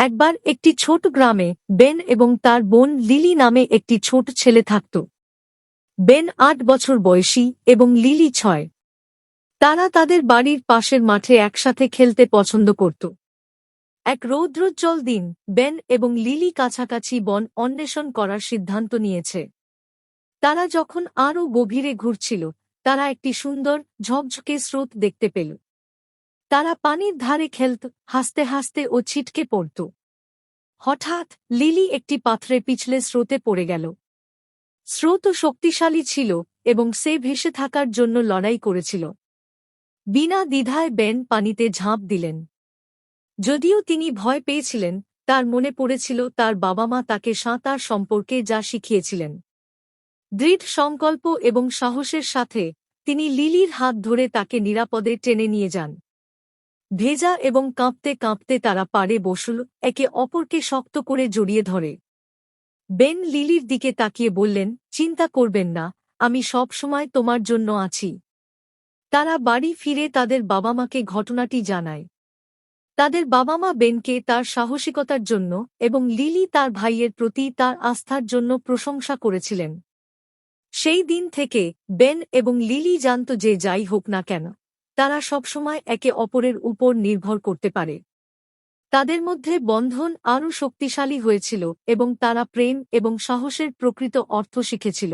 একবার একটি ছোট গ্রামে বেন এবং তার বোন লিলি নামে একটি ছোট ছেলে থাকত। বেন ৮ বছর বয়সী এবং লিলি ৬। তারা তাদের বাড়ির পাশের মাঠে একসাথে খেলতে পছন্দ করত। এক রৌদ্রোজ্জ্বল দিন বেন এবং লিলি কাছাকাছি বন অন্বেষণ করার সিদ্ধান্ত নিয়েছে। তারা যখন আরও গভীরে ঘুরছিল, তারা একটি সুন্দর ঝকঝকে স্রোত দেখতে পেল। তারা পানির ধারে খেলত, হাসতে হাসতে ও ছিটকে পড়ত। হঠাৎ লিলি একটি পাথরে পিছলে স্রোতে পড়ে গেল। স্রোত শক্তিশালী ছিল এবং সে ভেসে থাকার জন্য লড়াই করেছিল। বিনা দ্বিধায় বেন পানিতে ঝাঁপ দিলেন। যদিও তিনি ভয় পেয়েছিলেন, তার মনে পড়েছিল তার বাবা মা তাকে সাঁতার সম্পর্কে যা শিখিয়েছিলেন। দৃঢ় সংকল্প এবং সাহসের সাথে তিনি লিলির হাত ধরে তাকে নিরাপদে টেনে নিয়ে যান। ভেজা এবং কাঁপতে কাঁপতে তারা পাড়ে বসল, একে অপরকে শক্ত করে জড়িয়ে ধরে। বেন লিলির দিকে তাকিয়ে বললেন, চিন্তা করবেন না, আমি সব সময় তোমার জন্য আছি। তারা বাড়ি ফিরে তাদের বাবা মাকে ঘটনাটি জানায়। তাদের বাবা মা বেনকে তার সাহসিকতার জন্য এবং লিলি তার ভাইয়ের প্রতি তার আস্থার জন্য প্রশংসা করেছিলেন। সেই দিন থেকে বেন এবং লিলি জানত যে যাই হোক না কেন, তারা সবসময় একে অপরের উপর নির্ভর করতে পারে। তাদের মধ্যে বন্ধন আরও শক্তিশালী হয়েছিল এবং তারা প্রেম এবং সাহসের প্রকৃত অর্থ শিখেছিল।